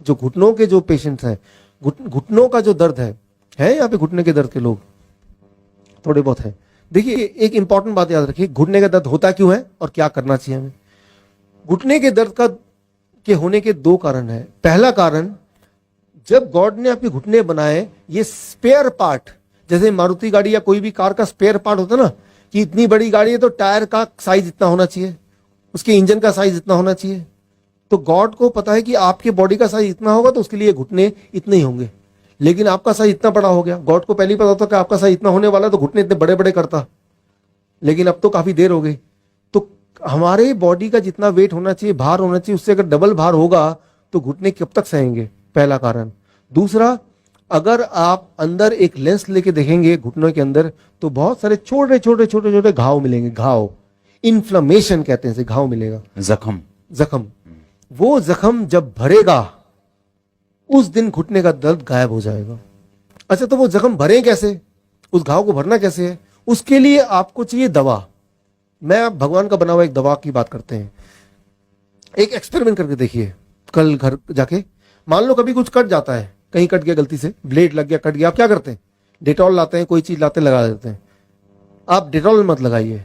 जो घुटनों के जो पेशेंट्स हैं, घुटनों का जो दर्द है यहाँ पे घुटने के दर्द के लोग थोड़े बहुत हैं। देखिए एक इंपॉर्टेंट बात याद रखिए, घुटने का दर्द होता क्यों है और क्या करना चाहिए हमें। घुटने के दर्द के होने के दो कारण है। पहला कारण, जब गॉड ने आपके घुटने बनाए, ये स्पेयर पार्ट, जैसे मारुति गाड़ी या कोई भी कार का स्पेयर पार्ट होता है ना, कि इतनी बड़ी गाड़ी है तो टायर का साइज इतना होना चाहिए, उसके इंजन का साइज इतना होना चाहिए। तो गॉड को पता है कि आपके बॉडी का साइज इतना होगा तो उसके लिए घुटने इतने ही होंगे, लेकिन आपका साइज इतना बड़ा हो गया। गॉड को पहले ही पता होता कि आपका साइज इतना होने वाला है तो घुटने इतने बड़े बड़े करता, लेकिन अब तो काफी देर हो गई। तो हमारे बॉडी का जितना वेट होना चाहिए, भार होना चाहिए, उससे अगर डबल भार होगा तो घुटने कब तक सहेंगे, पहला कारण। दूसरा, अगर आप अंदर एक लेंस लेके देखेंगे घुटनों के अंदर, तो बहुत सारे छोटे छोटे छोटे छोटे घाव मिलेंगे। घाव, इन्फ्लेमेशन कहते हैं इसे, घाव मिलेगा, जख्म। वो जख्म जब भरेगा उस दिन घुटने का दर्द गायब हो जाएगा। अच्छा, तो वो जख्म भरे कैसे, उस घाव को भरना कैसे है? उसके लिए आपको चाहिए दवा। मैं भगवान का बना हुआ एक दवा की बात करते हैं। एक एक्सपेरिमेंट करके देखिए कल घर जाके। मान लो कभी कुछ कट जाता है, कहीं कट गया, गलती से ब्लेड लग गया, कट गया, आप क्या करते हैं? डेटॉल लाते हैं, कोई चीज लाते हैं, लगा देते हैं। आप डेटॉल मत लगाइए,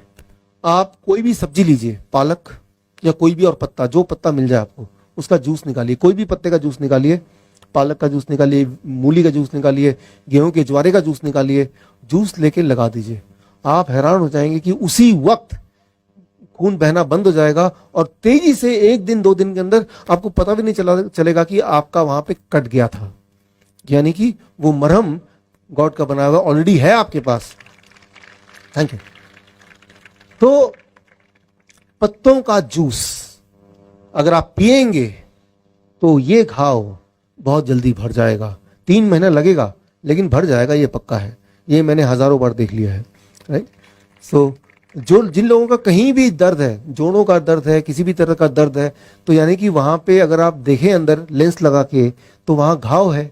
आप कोई भी सब्जी लीजिए, पालक या कोई भी और पत्ता, जो पत्ता मिल जाए आपको, उसका जूस निकालिए। कोई भी पत्ते का जूस निकालिए, पालक का जूस निकालिए, मूली का जूस निकालिए, गेहूं के ज्वारे का जूस निकालिए, जूस लेके लगा दीजिए। आप हैरान हो जाएंगे कि उसी वक्त खून बहना बंद हो जाएगा और तेजी से 1 दिन 2 दिन के अंदर आपको पता भी नहीं चलेगा कि आपका वहां पे कट गया था। यानी कि वो मरहम गॉड का बनाया हुआ ऑलरेडी है आपके पास। Thank you. तो पत्तों का जूस अगर आप पिएंगे तो ये घाव बहुत जल्दी भर जाएगा। 3 महीना लगेगा लेकिन भर जाएगा, ये पक्का है। ये मैंने हजारों बार देख लिया है, राइट। सो जिन लोगों का कहीं भी दर्द है, जोड़ों का दर्द है, किसी भी तरह का दर्द है, तो यानी कि वहां पे अगर आप देखें अंदर लेंस लगा के, तो वहां घाव है,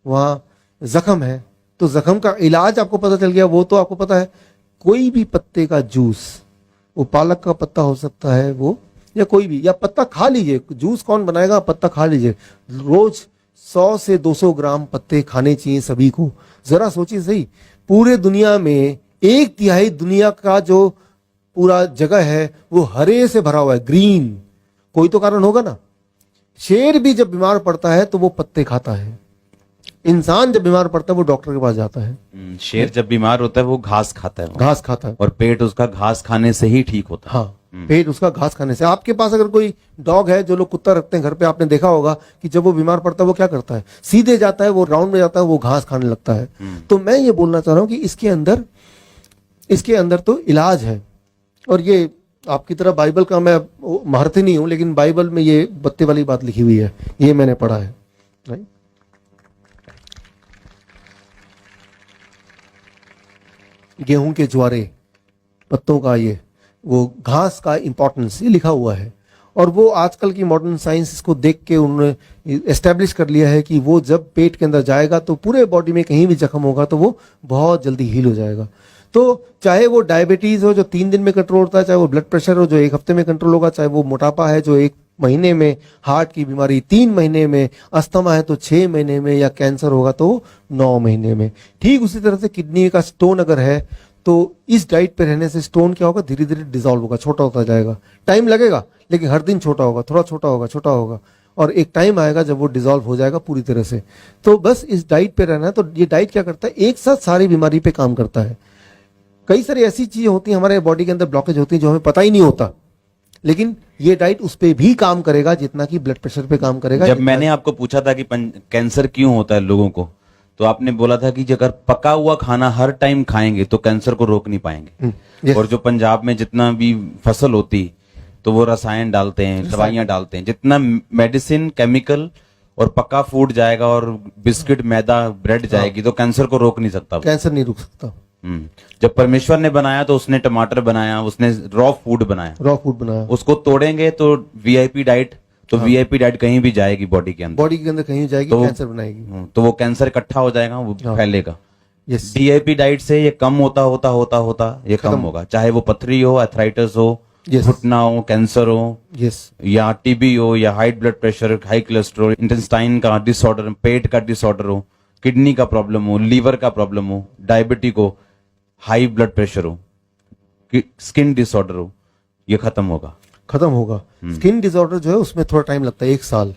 वहां जख्म है। तो जख्म का इलाज आपको पता चल गया, वो तो आपको पता है। कोई भी पत्ते का जूस, वो पालक का पत्ता हो सकता है वो, या कोई भी, या पत्ता खा लीजिए। जूस कौन बनाएगा, पत्ता खा लीजिए। रोज 100 से 200 ग्राम पत्ते खाने चाहिए सभी को। जरा सोचिए सही, पूरे दुनिया में 1/3 दुनिया का जो पूरा जगह है वो हरे से भरा हुआ है, ग्रीन। कोई तो कारण होगा ना। शेर भी जब बीमार पड़ता है तो वो पत्ते खाता है। इंसान जब बीमार पड़ता है वो डॉक्टर के पास जाता है। शेर जब बीमार होता है वो घास खाता है, घास खाता है, और पेट उसका घास खाने से ही ठीक होता है। हाँ, पेट उसका घास खाने से। आपके पास अगर कोई डॉग है, जो लोग कुत्ता रखते हैं घर पे, आपने देखा होगा कि जब वो बीमार पड़ता है वो क्या करता है, सीधे जाता है, वो राउंड में जाता है, वो घास खाने लगता है। तो मैं ये बोलना चाह रहा हूं कि इसके अंदर तो इलाज है। और ये आपकी तरह बाइबल का मैं महारथी नहीं हूं, लेकिन बाइबल में ये बत्ते वाली बात लिखी हुई है, ये मैंने पढ़ा है, राइट। गेहूं के ज्वारे, पत्तों का ये, वो घास का इंपॉर्टेंस ये लिखा हुआ है। और वो आजकल की मॉडर्न साइंस इसको देख के उन्होंने एस्टेब्लिश कर लिया है कि वो जब पेट के अंदर जाएगा तो पूरे बॉडी में कहीं भी जख्म होगा तो वो बहुत जल्दी हील हो जाएगा। तो चाहे वो डायबिटीज हो जो 3 दिन में कंट्रोल होता है, चाहे वो ब्लड प्रेशर हो जो 1 हफ्ते में कंट्रोल होगा, चाहे वो मोटापा है जो 1 महीने में, हार्ट की बीमारी 3 महीने में, अस्थमा है तो 6 महीने में, या कैंसर होगा तो 9 महीने में। ठीक उसी तरह से किडनी का स्टोन अगर है तो इस डाइट पे रहने से स्टोन क्या होगा, धीरे धीरे डिसॉल्व होगा, छोटा होता जाएगा। टाइम लगेगा लेकिन हर दिन छोटा होगा, थोड़ा छोटा होगा, छोटा होगा, और एक टाइम आएगा जब वो डिसॉल्व हो जाएगा पूरी तरह से। तो बस इस डाइट पे रहना है। तो ये डाइट क्या करता है, एक साथ सारी बीमारी पे काम करता है। कई सारी ऐसी चीजें होती हैं हमारे बॉडी के अंदर, ब्लॉकेज होती है जो हमें पता ही नहीं होता, लेकिन ये डाइट उस पे भी काम करेगा जितना कि ब्लड प्रेशर पे काम करेगा। जब मैंने आपको पूछा था कि कैंसर क्यों होता है लोगों को, तो आपने बोला था कि अगर पका हुआ खाना हर टाइम खाएंगे तो कैंसर को रोक नहीं पाएंगे। और जो पंजाब में जितना भी फसल होती तो वो रसायन डालते हैं, दवाइयां डालते हैं, जितना मेडिसिन, केमिकल और पक्का फूड जाएगा और बिस्किट, मैदा, ब्रेड जाएगी, तो कैंसर को रोक नहीं सकता। कैंसर नहीं रुक सकता। जब परमेश्वर ने बनाया तो उसने टमाटर बनाया, उसने रॉ फूड बनाया, उसको तोड़ेंगे तो वीआईपी डाइट, तो वीआईपी डाइट कहीं भी जाएगी बॉडी के अंदर कहीं जाएगी, तो कैंसर बनाएगी, तो वो कैंसर इकट्ठा हो जाएगा, वो फैलेगा। डीआईपी डाइट से ये कम होता ये कम होगा, चाहे वो पथरी हो, एथराइटिस हो, Yes. घुटना हो, कैंसर हो, यस, या टीबी हो, या high blood pressure, high cholesterol, intestine का डिसऑर्डर, पेट का डिसऑर्डर हो, किडनी का प्रॉब्लम हो, लीवर का प्रॉब्लम हो, डायबिटिक हो, हाई ब्लड प्रेशर हो, स्किन डिसऑर्डर हो, ये खत्म होगा। खत्म होगा। स्किन डिसऑर्डर जो है उसमें थोड़ा टाइम लगता है, 1 साल।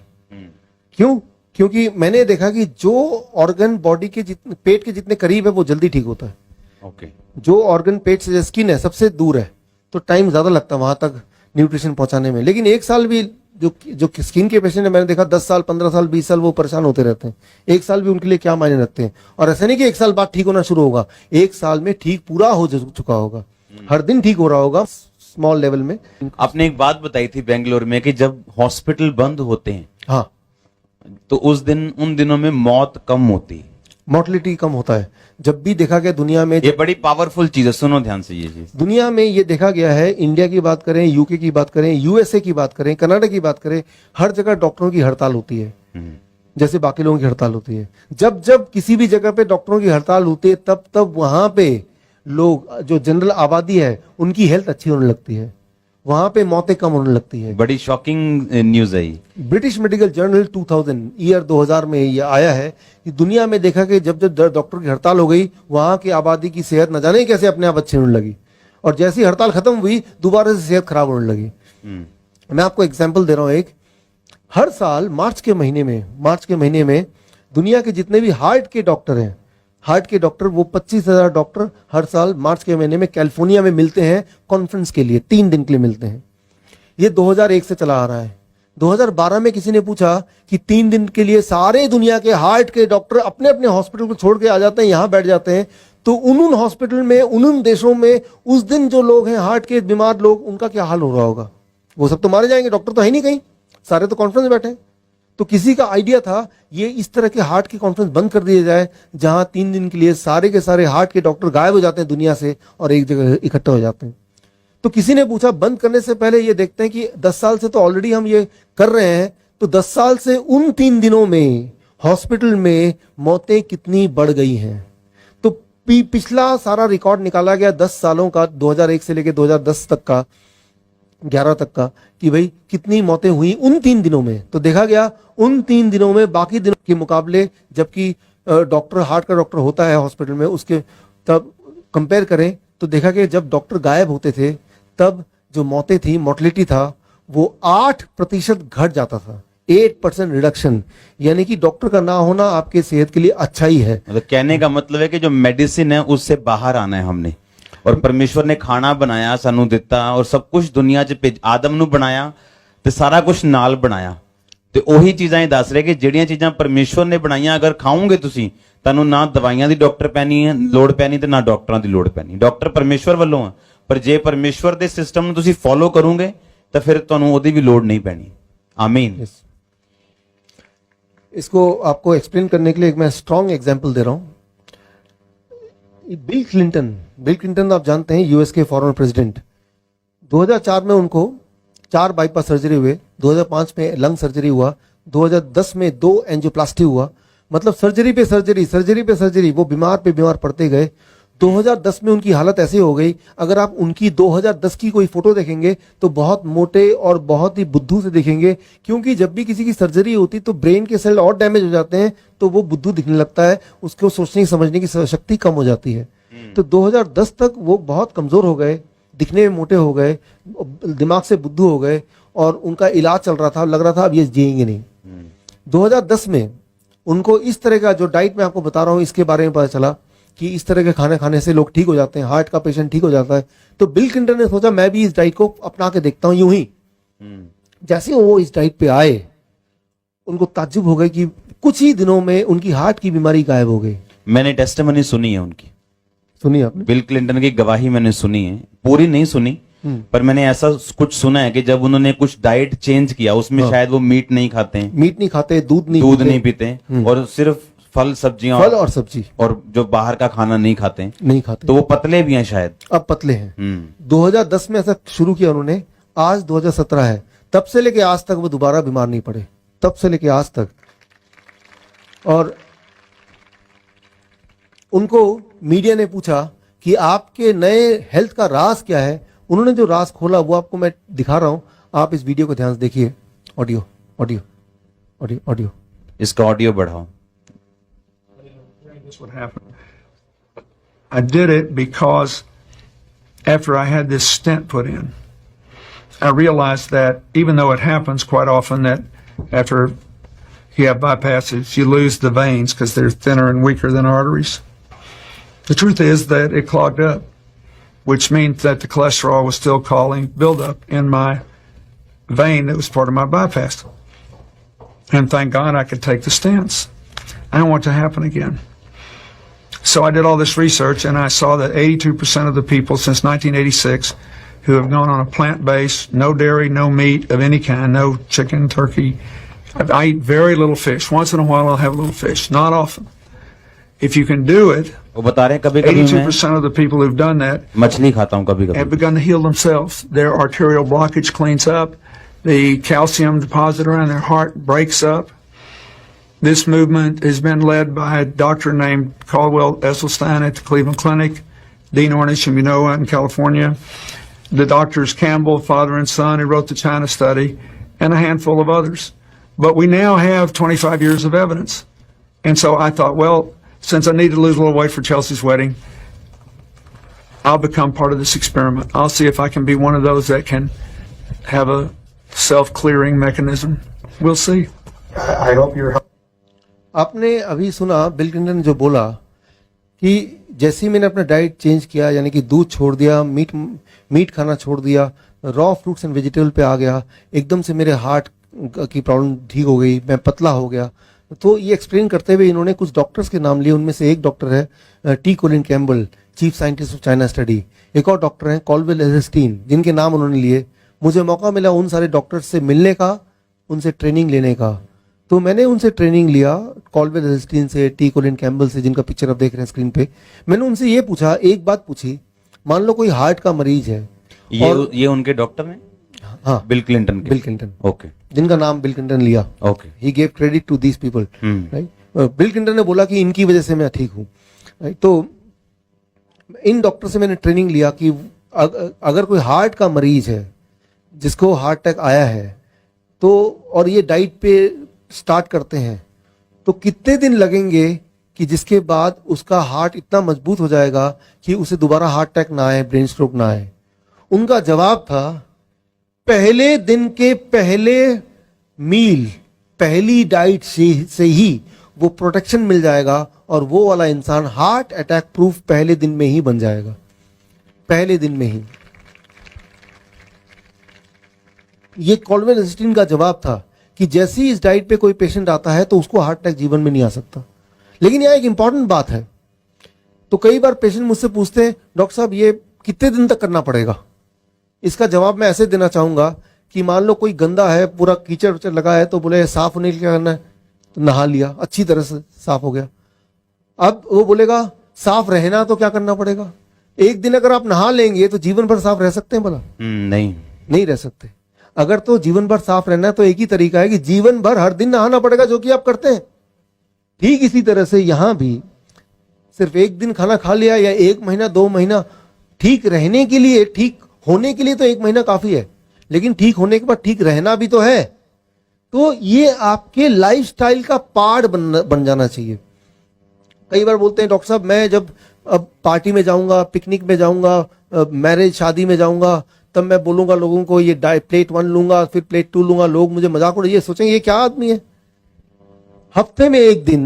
क्यों? क्योंकि मैंने देखा कि जो ऑर्गन बॉडी के जितने, पेट के जितने करीब है वो जल्दी ठीक होता है। ओके। जो ऑर्गन पेट से स्किन है सबसे दूर है, तो टाइम ज्यादा लगता है वहां तक न्यूट्रिशन पहुंचाने में। लेकिन 1 साल भी जो स्किन के पेशेंट है, मैंने देखा 10 साल, 15 साल, 20 साल वो परेशान होते रहते हैं। 1 साल भी उनके लिए क्या मायने रखते हैं। और ऐसा नहीं कि 1 साल बाद ठीक होना शुरू होगा, 1 साल में ठीक पूरा हो चुका होगा, हर दिन ठीक हो रहा होगा स्मॉल लेवल में। आपने एक बात बताई थी बेंगलोर में कि जब हॉस्पिटल बंद होते हैं हाँ, तो उन दिनों में मौत कम होती है। मोर्टलिटी कम होता है। जब भी देखा गया दुनिया में, ये बड़ी पावरफुल चीज है, सुनो ध्यान से ये चीज। दुनिया में ये देखा गया है, इंडिया की बात करें, यूके की बात करें, यूएसए की बात करें, कनाडा की बात करें, हर जगह डॉक्टरों की हड़ताल होती है जैसे बाकी लोगों की हड़ताल होती है। जब जब किसी भी जगह पे डॉक्टरों की हड़ताल होती है, तब तब वहां पे लोग, जो जनरल आबादी है, उनकी हेल्थ अच्छी होने लगती है, वहां पे मौतें कम होने लगती है। बड़ी शॉकिंग न्यूज है ये। ब्रिटिश मेडिकल जर्नल 2000 में ये आया है कि दुनिया में देखा कि जब जब डॉक्टर की हड़ताल हो गई, वहां की आबादी की सेहत न जाने कैसे अपने आप अच्छी होने लगी, और जैसी हड़ताल खत्म हुई दोबारा से सेहत खराब होने लगी। मैं आपको एग्जांपल दे रहा हूं एक। हर साल मार्च के महीने में दुनिया के जितने भी हार्ट के डॉक्टर हैं, हार्ट के डॉक्टर, वो 25,000 डॉक्टर हर साल मार्च के महीने में कैलिफोर्निया में मिलते हैं कॉन्फ्रेंस के लिए, 3 दिन के लिए मिलते हैं। ये 2001 से चला आ रहा है। 2012 में किसी ने पूछा कि 3 दिन के लिए सारे दुनिया के हार्ट के डॉक्टर अपने अपने हॉस्पिटल को छोड़ के आ जाते हैं, यहां बैठ जाते हैं, तो उन हॉस्पिटल में, उन देशों में उस दिन जो लोग हैं हार्ट के बीमार लोग, उनका क्या हाल हो रहा होगा। वो सब तो मारे जाएंगे, डॉक्टर तो है नहीं कहीं, सारे तो कॉन्फ्रेंस में बैठे हैं। तो किसी का आइडिया था ये इस तरह के हार्ट की कॉन्फ्रेंस बंद कर दिए जाए, जहां 3 दिन के लिए सारे के सारे हार्ट के डॉक्टर गायब हो जाते हैं दुनिया से और एक जगह इकट्ठे हो जाते हैं। तो किसी ने पूछा बंद करने से पहले ये देखते हैं कि 10 साल से तो ऑलरेडी हम ये कर रहे हैं, तो 10 साल से उन 3 दिनों में हॉस्पिटल में मौतें कितनी बढ़ गई हैं। तो पिछला सारा रिकॉर्ड निकाला गया 10 सालों का, 2001 से लेकर 2010 तक का, 11 तक का, कि भाई कितनी मौतें हुई उन 3 दिनों में। तो देखा गया उन 3 दिनों में बाकी दिनों के मुकाबले, जबकि डॉक्टर, हार्ट का डॉक्टर होता है हॉस्पिटल में, उसके तब कंपेयर करें तो देखा कि जब डॉक्टर गायब होते थे तब जो मौतें थी, मोर्टलिटी था, वो 8% घट जाता था। 8% रिडक्शन, यानी कि डॉक्टर का ना होना आपके सेहत के लिए अच्छा ही है। मतलब कहने का मतलब है कि जो मेडिसिन है उससे बाहर आना है हमने, और परमेश्वर ने खाना बनाया, सानू दिता, और सब कुछ दुनिया च भेज, आदम नु बनाया ते सारा कुछ नाल बनाया, ਤੇ ਉਹੀ ਚੀਜ਼ਾਂ ਹੀ ਦੱਸ ਰਹੇ ਕਿ ਜਿਹੜੀਆਂ ਚੀਜ਼ਾਂ ਪਰਮੇਸ਼ਵਰ ਨੇ ਬਣਾਈਆਂ ਅਗਰ ਖਾਓਗੇ ਤੁਸੀਂ, ਤੁਹਾਨੂੰ ਨਾ ਦਵਾਈਆਂ ਦੀ ਡਾਕਟਰ ਪੈਣੀ ਹੈ ਲੋੜ ਪੈਣੀ ਤੇ ਨਾ ਡਾਕਟਰਾਂ ਦੀ ਲੋੜ ਪੈਣੀ। ਡਾਕਟਰ ਪਰਮੇਸ਼ਵਰ ਵੱਲੋਂ ਆ, ਪਰ ਜੇ ਪਰਮੇਸ਼ਵਰ ਦੇ ਸਿਸਟਮ ਨੂੰ ਤੁਸੀਂ ਫੋਲੋ ਕਰੋਗੇ ਤਾਂ ਫਿਰ ਤੁਹਾਨੂੰ ਉਹਦੀ ਵੀ ਲੋੜ ਨਹੀਂ ਪੈਣੀ। आमीन। इसको आपको एक्सप्लेन करने के लिए एक मैं स्ट्रॉन्ग एग्जांपल दे रहा हूं। बिल क्लिंटन आप जानते हैं, यूएस के फॉरेन प्रेसिडेंट। 2004 में उनको 4 बाईपास सर्जरी हुए, 2005 में लंग सर्जरी हुआ, 2010 में 2 एंजियोप्लास्टी हुआ। मतलब सर्जरी पे सर्जरी, वो बीमार पे बीमार पड़ते गए। 2010 में उनकी हालत ऐसी हो गई, अगर आप उनकी 2010 की कोई फोटो देखेंगे तो बहुत मोटे और बहुत ही बुद्धू से दिखेंगे, क्योंकि जब भी किसी की सर्जरी होती तो ब्रेन के सेल और डैमेज हो जाते हैं, तो वो बुद्धू दिखने लगता है, उसको सोचने समझने की शक्ति कम हो जाती है। तो 2010 तक वो बहुत कमजोर हो गए, दिखने में मोटे हो गए, दिमाग से बुद्धू हो गए, और उनका इलाज चल रहा था, लग रहा था अब ये जिएंगे नहीं। 2010 में उनको इस तरह का जो डाइट मैं आपको बता रहा हूं, इसके बारे में पता चला कि इस तरह के खाने खाने से लोग ठीक हो जाते हैं, हार्ट का पेशेंट ठीक हो जाता है। तो बिल क्लिंटन ने सोचा मैं भी इस डाइट को अपना के देखता हूं। यूं ही जैसे वो इस डाइट पे आए, उनको ताज्जुब हो गई कि कुछ ही दिनों में उनकी हार्ट की बीमारी गायब हो गई। मैंने टेस्टिमनी सुनी है उनकी, सुनी आपने? बिल क्लिंटन की गवाही मैंने सुनी है, पूरी नहीं सुनी, पर मैंने ऐसा कुछ सुना है कि जब उन्होंने कुछ डाइट चेंज किया, उसमें शायद वो मीट नहीं खाते, दूध नहीं पीते, और सिर्फ फल सब्जियां, फल और सब्जी, और जो बाहर का खाना नहीं खाते, तो वो पतले भी हैं शायद, अब पतले हैं। 2010 में ऐसा शुरू किया उन्होंने, आज 2017 है, तब से लेके आज तक वो दोबारा बीमार नहीं पड़े, तब से लेके आज तक। और उनको मीडिया ने पूछा कि आपके नए हेल्थ का राज क्या है। उन्होंने जो राज खोला वो आपको मैं दिखा रहा हूं, आप इस वीडियो को ध्यान से देखिए। ऑडियो ऑडियो ऑडियो ऑडियो इसका ऑडियो बढ़ाओ। This would happen. I did it because after I had this stent put in, I realized that even though it happens quite often that after you have bypasses, you lose the veins because they're thinner and weaker than arteries. The truth is that it clogged up, which means that the cholesterol was still causing buildup in my vein that was part of my bypass. And thank God I could take the stents. I don't want it to happen again. So I did all this research and I saw that 82% of the people since 1986 who have gone on a plant-based, no dairy, no meat of any kind, no chicken, turkey. I eat very little fish. Once in a while I'll have a little fish, not often. If you can do it, वो बता रहे हैं कभी कभी मैं 82% of the people who've done that मछली खाता हूँ कभी have कभी। begun to heal themselves. Their arterial blockage cleans up. The calcium deposit around their heart breaks up. This movement has been led by a doctor named Caldwell Esselstyn at the Cleveland Clinic, Dean Ornish, whom you know, out in California, the doctors Campbell, father and son, who wrote the China study, and a handful of others. But we now have 25 years of evidence. And so I thought, well, since I need to lose a little weight for Chelsea's wedding, I'll become part of this experiment. I'll see if I can be one of those that can have a self-clearing mechanism. We'll see. I hope you're आपने अभी सुना bill Clinton ने जो बोला कि जैसे ही मैंने अपना डाइट चेंज किया, यानी कि दूध छोड़ दिया, मीट खाना छोड़ दिया, रॉ फ्रूट्स एंड वेजिटेबल पे आ गया, एकदम से मेरे हार्ट की प्रॉब्लम ठीक हो गई, मैं पतला हो गया। तो ये एक्सप्लेन करते हुए इन्होंने कुछ डॉक्टर्स के नाम लिए। उनमें से एक डॉक्टर है T Colin Campbell, chief scientist of China study. एक और डॉक्टर हैं कॉल्वेल एसेस्टीन, जिनके नाम उन्होंने लिए। मुझे मौका मिला उन सारे डॉक्टर्स से मिलने का, उनसे ट्रेनिंग लेने का। तो मैंने उनसे ट्रेनिंग लिया, कॉल्वेल एसेस्टीन से, टी कोलिन कैम्बल से, जिनका पिक्चर आप देख रहे हैं स्क्रीन पे। मैंने उनसे ये पूछा, एक बात पूछी, मान लो कोई हार्ट का मरीज है, ये उनके डॉक्टर हैं? हाँ, बिल क्लिंटन के। बिल क्लिंटन, ओके, जिनका नाम बिल क्लिंटन लिया। Okay, he gave credit to these people, right. Bill Clinton ने बोला कि इनकी वजह से मैं ठीक हूँ, राइट। तो इन डॉक्टर से मैंने ट्रेनिंग लिया कि अगर कोई हार्ट का मरीज है जिसको हार्ट अटैक आया है, तो और ये डाइट पे स्टार्ट करते हैं, तो कितने दिन लगेंगे कि जिसके बाद उसका हार्ट इतना मजबूत हो जाएगा कि उसे दोबारा हार्ट अटैक ना आए, ब्रेन स्ट्रोक ना आए। उनका जवाब था, पहले दिन के पहले मील, पहली डाइट से ही वो प्रोटेक्शन मिल जाएगा और वो वाला इंसान हार्ट अटैक प्रूफ पहले दिन में ही बन जाएगा, पहले दिन में ही। ये कॉल्वेल एसेस्टीन का जवाब था कि जैसे ही इस डाइट पे कोई पेशेंट आता है तो उसको हार्ट अटैक जीवन में नहीं आ सकता। लेकिन यहां एक इंपॉर्टेंट बात है, तो कई बार पेशेंट मुझसे पूछते हैं, डॉक्टर साहब ये कितने दिन तक करना पड़ेगा? इसका जवाब मैं ऐसे देना चाहूंगा कि मान लो कोई गंदा है, पूरा कीचड़ विचड़ लगा है, तो बोले साफ होने के लिए क्या करना है? तो नहा लिया, अच्छी तरह से साफ हो गया। अब वो बोलेगा साफ रहना तो क्या करना पड़ेगा? एक दिन अगर आप नहा लेंगे तो जीवन भर साफ रह सकते हैं? बोला नहीं रह सकते। अगर तो जीवन भर साफ रहना है तो एक ही तरीका है कि जीवन भर हर दिन नहाना पड़ेगा, जो कि आप करते हैं। ठीक इसी तरह से यहां भी सिर्फ एक दिन खाना खा लिया या 1 महीना 2 महीना, ठीक रहने के लिए, ठीक होने के लिए तो 1 महीना काफी है, लेकिन ठीक होने के बाद ठीक रहना भी तो है। तो ये आपके लाइफस्टाइल का पार्ट बन जाना चाहिए। कई बार बोलते हैं डॉक्टर साहब मैं जब अब पार्टी में जाऊंगा, पिकनिक में जाऊंगा, मैरिज शादी में जाऊंगा, तब मैं बोलूंगा लोगों को ये प्लेट 1 लूंगा, फिर प्लेट 2 लूंगा, लोग मुझे मजाक उड़ाएंगे, ये सोचेंगे ये क्या आदमी है। हफ्ते में 1 दिन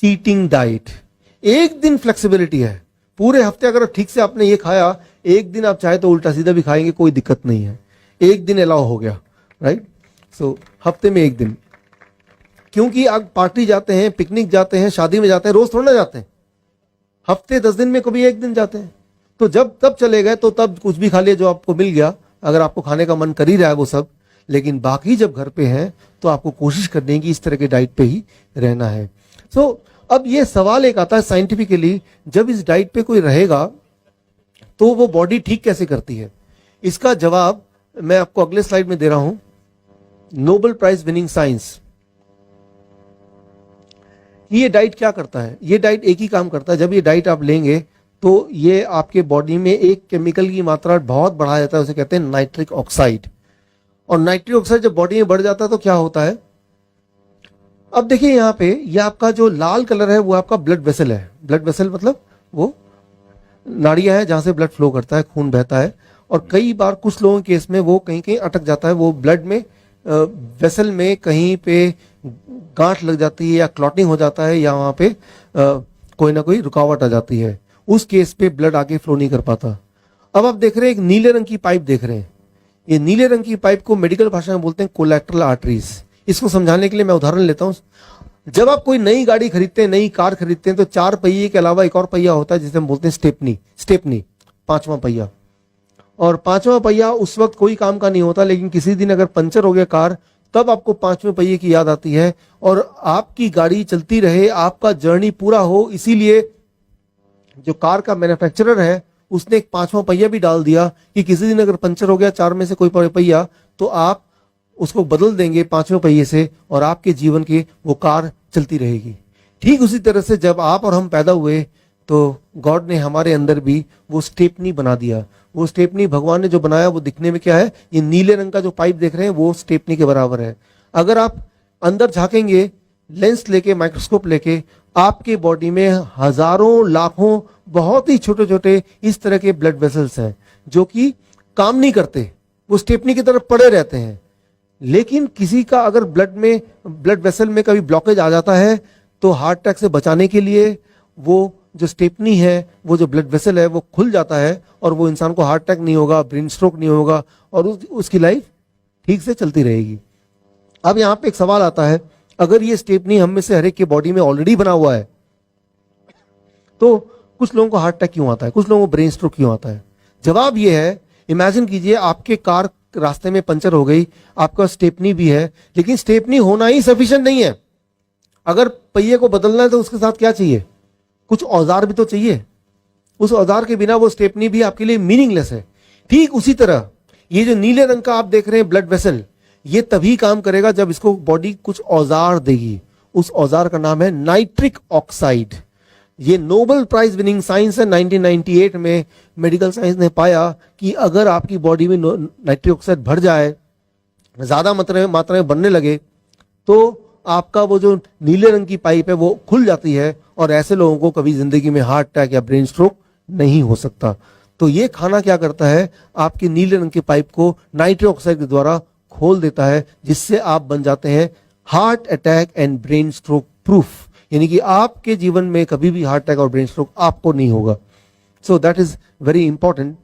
चीटिंग डाइट, 1 दिन फ्लेक्सिबिलिटी है। पूरे हफ्ते अगर ठीक से आपने ये खाया, 1 दिन आप चाहे तो उल्टा सीधा भी खाएंगे, कोई दिक्कत नहीं है। 1 दिन अलाउ हो गया, राइट। सो हफ्ते में 1 दिन, क्योंकि आप पार्टी जाते हैं, पिकनिक जाते हैं, शादी में जाते हैं, रोज थोड़ा ना जाते हैं, हफ्ते 10 दिन में कभी 1 दिन जाते हैं। तो जब तब चले गए तो तब कुछ भी खा लिया जो आपको मिल गया, अगर आपको खाने का मन कर ही रहा है वो सब। लेकिन बाकी जब घर पे हैं तो आपको कोशिश करनी है कि इस तरह के डाइट पे ही रहना है। सो अब ये सवाल एक आता है साइंटिफिकली, जब इस डाइट पे कोई रहेगा तो वो बॉडी ठीक कैसे करती है? इसका जवाब मैं आपको अगले स्लाइड में दे रहा हूं। नोबेल प्राइज विनिंग साइंस, ये डाइट क्या करता है? ये डाइट एक ही काम करता है। जब ये डाइट आप लेंगे तो ये आपके बॉडी में एक केमिकल की मात्रा बहुत बढ़ा जाता है, उसे कहते हैं नाइट्रिक ऑक्साइड। और नाइट्रिक ऑक्साइड जब बॉडी में बढ़ जाता है तो क्या होता है, अब देखिए यहाँ पे ये आपका जो लाल कलर है वो आपका ब्लड वेसल है। ब्लड वेसल मतलब वो नाड़ियां है जहां से ब्लड फ्लो करता है, खून बहता है। और कई बार कुछ लोगों के केस में वो कहीं कहीं अटक जाता है, वो ब्लड में वेसल में कहीं पे गांठ लग जाती है या क्लॉटिंग हो जाता है या वहां पे कोई ना कोई रुकावट आ जाती है। उस केस पे ब्लड आगे फ्लो नहीं कर पाता। अब आप देख रहे हैं एक नीले रंग की पाइप देख रहे हैं। ये नीले रंग की पाइप को मेडिकल भाषा में बोलते हैं कोलैटरल आर्टरीज। इसको समझाने के लिए मैं उदाहरण लेता हूं। जब आप कोई नई गाड़ी खरीदते हैं, नई कार खरीदते हैं, तो 4 पहिए के अलावा एक और पहिया होता है जिसे हम बोलते हैं स्टेपनी, 5वां पहिया। और 5वां पहिया उस वक्त कोई काम का नहीं होता, लेकिन किसी दिन अगर पंचर हो गया कार, तब आपको 5वें पहिए की याद आती है और आपकी गाड़ी चलती रहे, आपका जर्नी पूरा हो, इसीलिए जो कार का मैन्युफैक्चरर है उसने एक 5वां पहिया भी डाल दिया कि किसी दिन अगर पंचर हो गया 4 में से कोई पहिया, तो आप उसको बदल देंगे 5वें पहिए से और आपके जीवन की वो कार चलती रहेगी। ठीक उसी तरह से जब आप और हम पैदा हुए तो गॉड ने हमारे अंदर भी वो स्टेपनी बना दिया। वो स्टेपनी भगवान ने जो बनाया वो दिखने में क्या है, ये नीले रंग का जो पाइप देख रहे हैं वो स्टेपनी के बराबर है। अगर आप अंदर झांकेंगे लेंस लेके, माइक्रोस्कोप लेके, आपके बॉडी में हजारों लाखों बहुत ही छोटे छोटे इस तरह के ब्लड वेसल्स हैं जो कि काम नहीं करते, वो स्टेपनी की तरफ पड़े रहते हैं। लेकिन किसी का अगर ब्लड वेसल में कभी ब्लॉकेज आ जाता है तो हार्ट अटैक से बचाने के लिए वो जो स्टेपनी है, वो जो ब्लड वेसल है, वो खुल जाता है और वो इंसान को हार्ट अटैक नहीं होगा, ब्रेन स्ट्रोक नहीं होगा और उसकी लाइफ ठीक से चलती रहेगी। अब यहाँ पे एक सवाल आता है, अगर ये स्टेपनी हम में से हर एक के बॉडी में ऑलरेडी बना हुआ है तो कुछ लोगों को हार्ट अटैक क्यों आता है, कुछ लोगों को ब्रेन स्ट्रोक क्यों आता है? जवाब ये है, इमेजिन कीजिए आपके कार रास्ते में पंचर हो गई, आपका स्टेपनी भी है, लेकिन स्टेपनी होना ही सफिशिएंट नहीं है। अगर पहिए को बदलना है तो उसके साथ क्या चाहिए, कुछ औजार भी तो चाहिए। उस औजार के बिना वो स्टेपनी भी आपके लिए मीनिंगलेस है। ठीक उसी तरह ये जो नीले रंग का आप देख रहे हैं ब्लड वेसल, ये तभी काम करेगा जब इसको बॉडी कुछ औजार देगी। उस औजार का नाम है नाइट्रिक ऑक्साइड। ये नोबेल प्राइज विनिंग साइंस है। 1998 में मेडिकल साइंस ने पाया कि अगर आपकी बॉडी में नाइट्रिक ऑक्साइड भर जाए, ज्यादा मात्रा में बनने लगे, तो आपका वो जो नीले रंग की पाइप है वो खुल जाती है और ऐसे लोगों को कभी जिंदगी में हार्ट अटैक या ब्रेन स्ट्रोक नहीं हो सकता। तो ये खाना क्या करता है, आपकी नीले रंग की पाइप को नाइट्रिक ऑक्साइड के द्वारा खोल देता है, जिससे आप बन जाते हैं heart attack and brain stroke proof. यानी कि आपके जीवन में कभी भी हार्ट अटैक और ब्रेन स्ट्रोक आपको नहीं होगा। So that is very important.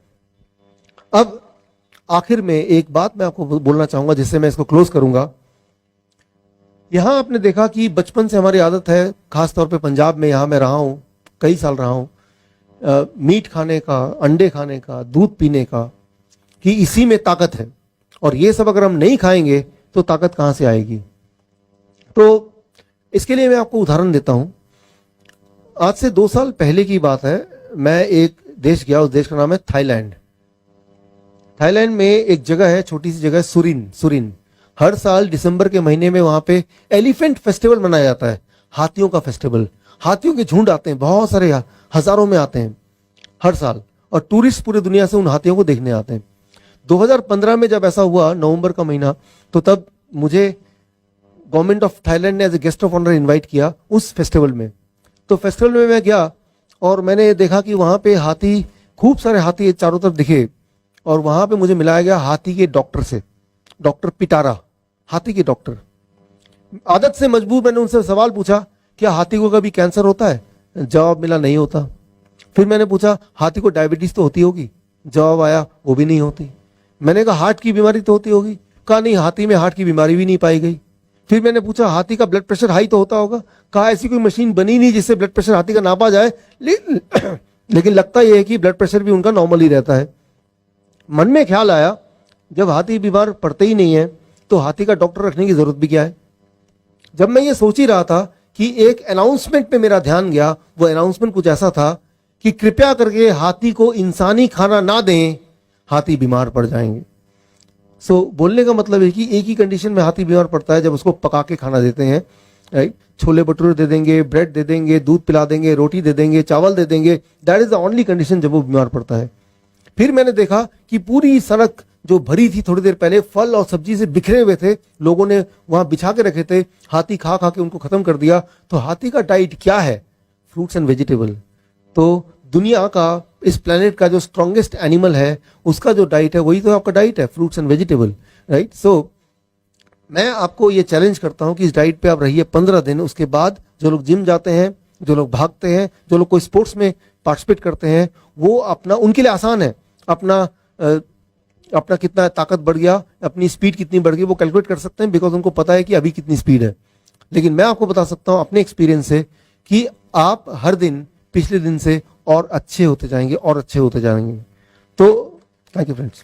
अब आखिर में एक बात मैं आपको बोलना चाहूंगा जिससे मैं इसको क्लोज करूंगा। यहां आपने देखा कि बचपन से हमारी आदत है, खासतौर पे पंजाब में, यहां मैं रहा हूं, कई साल रहा हूं, मीट खाने का, अंडे खाने का, दूध पीने का, कि इसी में ताकत है और ये सब अगर हम नहीं खाएंगे तो ताकत कहां से आएगी। तो इसके लिए मैं आपको उदाहरण देता हूं। आज से 2 साल पहले की बात है, मैं एक देश गया, उस देश का नाम है थाईलैंड। थाईलैंड में एक जगह है, छोटी सी जगह, सुरिन। हर साल दिसंबर के महीने में वहां पे एलिफेंट फेस्टिवल मनाया जाता है, हाथियों का फेस्टिवल। हाथियों के झुंड आते हैं, बहुत सारे, हजारों में आते हैं हर साल, और टूरिस्ट पूरी दुनिया से उन हाथियों को देखने आते हैं। 2015 में जब ऐसा हुआ, नवंबर का महीना, तो तब मुझे गवर्नमेंट ऑफ थाईलैंड ने as a guest of honour invite किया उस फेस्टिवल में। तो फेस्टिवल में मैं गया और मैंने देखा कि वहां पे हाथी, खूब सारे हाथी चारों तरफ दिखे, और वहां पे मुझे मिलाया गया हाथी के डॉक्टर से, डॉक्टर पिटारा, हाथी के डॉक्टर। आदत से मजबूर मैंने उनसे सवाल पूछा, क्या हाथी को कभी कैंसर होता है? जवाब मिला, नहीं होता। फिर मैंने पूछा, हाथी को डायबिटीज तो होती होगी? जवाब आया, वो भी नहीं होती। मैंने कहा, हार्ट की बीमारी तो होती होगी? कहा, नहीं, हाथी में हार्ट की बीमारी भी नहीं पाई गई। फिर मैंने पूछा, हाथी का ब्लड प्रेशर हाई तो होता होगा? कहा, ऐसी कोई मशीन बनी नहीं जिससे ब्लड प्रेशर हाथी का नापा जाए, लेकिन लगता यह है कि ब्लड प्रेशर भी उनका नॉर्मल ही रहता है। मन में ख्याल आया, जब हाथी बीमार पड़ते ही नहीं है तो हाथी का डॉक्टर रखने की जरूरत भी क्या है। जब मैं ये सोच ही रहा था कि एक अनाउंसमेंट पे मेरा ध्यान गया। वो अनाउंसमेंट कुछ ऐसा था कि कृपया करके हाथी को इंसानी खाना ना दें, हाथी बीमार पड़ जाएंगे। सो बोलने का मतलब है कि एक ही कंडीशन में हाथी बीमार पड़ता है, जब उसको पका के खाना देते हैं, राइट। छोले भटूरे दे देंगे, ब्रेड दे देंगे, दूध पिला देंगे, रोटी दे देंगे, चावल दे देंगे, that is the only condition जब वो बीमार पड़ता है। फिर मैंने देखा कि पूरी सड़क जो भरी थी थोड़ी देर पहले फल और सब्जी से बिखरे हुए थे, लोगों ने वहां बिछा के रखे थे, हाथी खा खा के उनको खत्म कर दिया। तो हाथी का डाइट क्या है? Fruits and vegetable. तो दुनिया का, इस प्लेनेट का जो स्ट्रॉन्गेस्ट एनिमल है, उसका जो डाइट है वही तो आपका डाइट है, फ्रूट्स एंड वेजिटेबल, राइट। सो मैं आपको ये चैलेंज करता हूं कि इस डाइट पे आप रहिए 15 दिन। उसके बाद जो लोग जिम जाते हैं, जो लोग भागते हैं, जो लोग कोई स्पोर्ट्स में पार्टिसिपेट करते हैं, वो अपना, उनके लिए आसान है, अपना कितना ताकत बढ़ गया, अपनी स्पीड कितनी बढ़ गई, वो कैलकुलेट कर सकते हैं, बिकॉज उनको पता है कि अभी कितनी स्पीड है। लेकिन मैं आपको बता सकता हूं अपने एक्सपीरियंस से कि आप हर दिन पिछले दिन से और अच्छे होते जाएंगे और अच्छे होते जाएंगे। तो थैंक यू फ्रेंड्स।